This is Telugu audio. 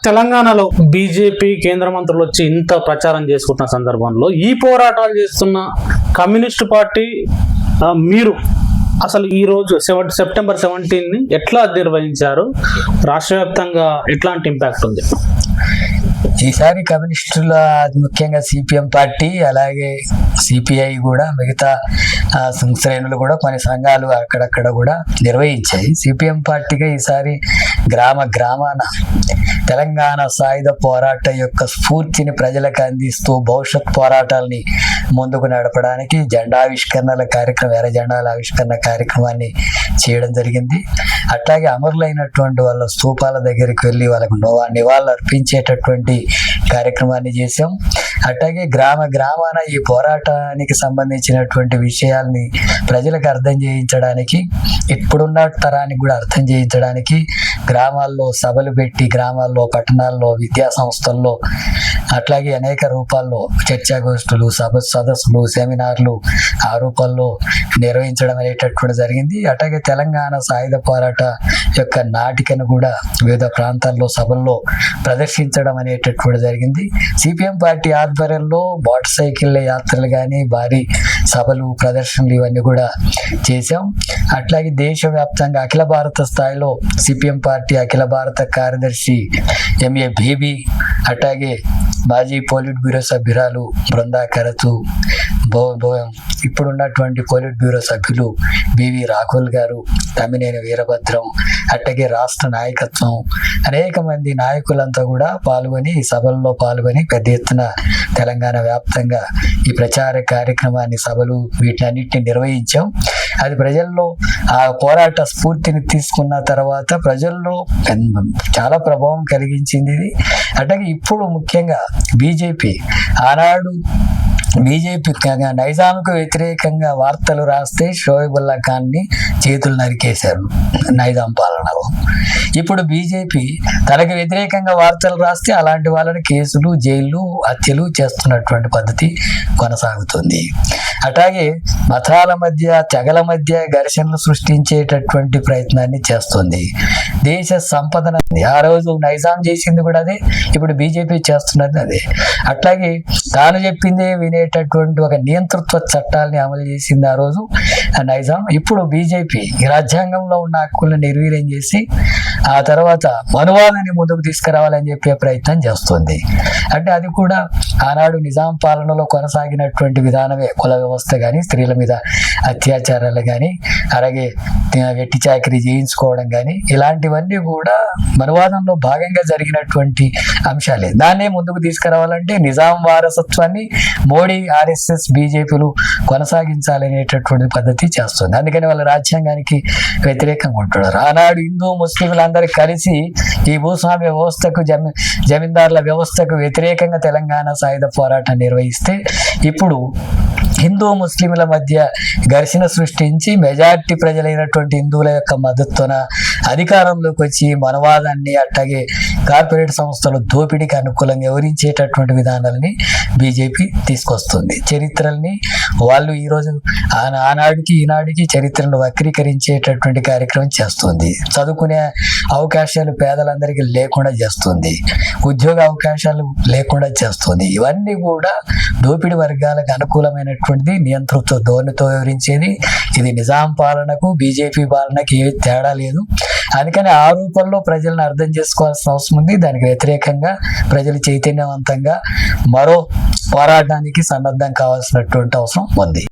తెలంగాణలో బీజేపీ కేంద్ర మంత్రులు వచ్చి ఇంత ప్రచారం చేసుకుంటున్న సందర్భంలో ఈ పోరాటాలు చేస్తున్న కమ్యూనిస్ట్ పార్టీ మీరు అసలు ఈ రోజు సెప్టెంబర్ 17ని ఎట్లా నిర్వహించారు? రాష్ట్ర వ్యాప్తంగా ఎట్లాంటి ఇంపాక్ట్ ఉంది? ఈసారి కమ్యూనిస్టుల ముఖ్యంగా సిపిఎం పార్టీ అలాగే సిపిఐ కూడా మిగతా శ్రేణులు కూడా కొన్ని సంఘాలు అక్కడక్కడ కూడా నిర్వహించాయి. సిపిఎం పార్టీగా ఈసారి గ్రామాన తెలంగాణ సాయుధ పోరాట యొక్క స్ఫూర్తిని ప్రజలకు అందిస్తూ భవిష్యత్ పోరాటాలని ముందుకు నడపడానికి జెండావిష్కరణల కార్యక్రమం, ఎర్ర జెండాల ఆవిష్కరణ కార్యక్రమాన్ని చేయడం జరిగింది. అట్లాగే అమరులైనటువంటి వాళ్ళ స్తూపాల దగ్గరికి వెళ్ళి వాళ్ళకు నివాళులు అర్పించేటటువంటి కార్యక్రమాన్ని చేసాం. అట్లాగే గ్రామాన ఈ పోరాటానికి సంబంధించినటువంటి విషయాల్ని ప్రజలకు అర్థం చేయించడానికి, ఇప్పుడున్న తరానికి కూడా అర్థం చేయించడానికి గ్రామాల్లో సభలు పెట్టి, గ్రామాల్లో పట్టణాల్లో విద్యా సంస్థల్లో అట్లాగే అనేక రూపాల్లో చర్చాగోష్ఠులు, సదస్సులు, సెమినార్లు ఆ రూపంలో నిర్వహించడం అనేటటువంటి జరిగింది. అట్లాగే తెలంగాణ సాయుధ పోరాట యొక్క నాటికను కూడా వివిధ ప్రాంతాల్లో సభల్లో ప్రదర్శించడం అనేటటువంటి జరిగింది. సిపిఎం పార్టీ ఆధ్వర్యంలో మోటార్ సైకిల్ యాత్రలు కానీ, భారీ సభలు, ప్రదర్శనలు ఇవన్నీ కూడా చేశాం. అట్లాగే దేశవ్యాప్తంగా అఖిల భారత స్థాయిలో సిపిఎం పార్టీ అఖిల భారత కార్యదర్శి ఎంఏ బేబీ, అట్లాగే మాజీ పోలిట్ బ్యూరో సభ్యురాలు బృందా కరతు, ఇప్పుడున్నటువంటి పోలిట్ బ్యూరో సభ్యులు బివి రాఘుల్ గారు, తమ్మినేని వీరభద్రం, అట్లాగే రాష్ట్ర నాయకత్వం అనేక మంది నాయకులంతా కూడా పాల్గొని ఈ సభల్లో పాల్గొని పెద్ద ఎత్తున తెలంగాణ వ్యాప్తంగా ఈ ప్రచార కార్యక్రమాన్ని, సభలు వీటన్నిటిని నిర్వహించాం. అది ప్రజల్లో ఆ పోరాట స్ఫూర్తిని తీసుకున్న తర్వాత ప్రజల్లో చాలా ప్రభావం కలిగించింది ఇది. అట్లాగే ఇప్పుడు ముఖ్యంగా బీజేపీ ఆనాడు నైజాంకు వ్యతిరేకంగా వార్తలు రాస్తే షోయబుల్లా ఖాన్ని చేతులు నరికేశారు నైజాం పాలనలో. ఇప్పుడు బీజేపీ తనకు వ్యతిరేకంగా వార్తలు రాస్తే అలాంటి వాళ్ళని కేసులు, జైళ్ళు, హత్యలు చేస్తున్నటువంటి పద్ధతి కొనసాగుతుంది. అట్లాగే మతాల మధ్య, తెగల మధ్య ఘర్షణలు సృష్టించేటటువంటి ప్రయత్నాన్ని చేస్తుంది. దేశ సంపదన ఆ రోజు నైజాం చేసింది కూడా అదే, ఇప్పుడు బీజేపీ చేస్తున్నది అదే. అట్లాగే తాను చెప్పిందే వినేటటువంటి ఒక నియంతృత్వ చట్టాలని అమలు చేసింది ఆ రోజు నైజాం. ఇప్పుడు బీజేపీ రాజ్యాంగంలో ఉన్న హక్కులను నిర్వీర్యం చేసి ఆ తర్వాత మనువాదాన్ని ముందుకు తీసుకురావాలని చెప్పే ప్రయత్నం చేస్తుంది. అంటే అది కూడా ఆనాడు నిజాం పాలనలో కొనసాగినటువంటి విధానమే. కుల వ్యవస్థ కానీ, స్త్రీల మీద అత్యాచారాలు కానీ, అలాగే వెట్టి చాకరీ చేయించుకోవడం కానీ, ఇలాంటివన్నీ కూడా మనువాదంలో భాగంగా జరిగినటువంటి అంశాలే. దాన్నే ముందుకు తీసుకురావాలంటే నిజాం వారసత్వాన్ని మోడీ, ఆర్ఎస్ఎస్, బీజేపీలు కొనసాగించాలనేటటువంటి పద్ధతి చేస్తుంది. అందుకని వాళ్ళ రాజ్యాంగానికి వ్యతిరేకంగా ఉంటున్నారు. ఆనాడు హిందూ ముస్లింలందరూ కలిసి ఈ భూస్వామ్య వ్యవస్థకు, జమీందారుల వ్యవస్థకు వ్యతిరేకంగా తెలంగాణ సాయుధ పోరాటం నిర్వహిస్తే ఇప్పుడు హిందూ ముస్లింల మధ్య ఘర్షణ సృష్టించి మెజార్టీ ప్రజలైనటువంటి హిందువుల యొక్క మద్దతున అధికారంలోకి వచ్చి మనవాదాన్ని, అట్లాగే కార్పొరేట్ సంస్థల దోపిడీకి అనుకూలంగా వివరించేటటువంటి విధానాలని బీజేపీ తీసుకొస్తుంది. చరిత్రల్ని వాళ్ళు ఈరోజు ఆనాడికి ఈనాడికి చరిత్రను వక్రీకరించేటటువంటి కార్యక్రమం చేస్తుంది. చదువుకునే అవకాశాలు పేదలందరికీ లేకుండా చేస్తుంది. ఉద్యోగ అవకాశాలు లేకుండా చేస్తుంది. ఇవన్నీ కూడా దోపిడీ వర్గాలకు అనుకూలమైనటువంటిది, నియంతృత్వ ధోరణితో వివరించేది. ఇది నిజాం పాలనకు, బీజేపీ పాలనకు ఏ తేడా లేదు. అందుకని ఆ రూపంలో ప్రజలను అర్థం చేసుకోవాల్సిన అవసరం ఉంది. దానికి వ్యతిరేకంగా ప్రజలు చైతన్యవంతంగా మరో పోరాటానికి సన్నద్ధం కావాల్సినటువంటి అవసరం ఉంది.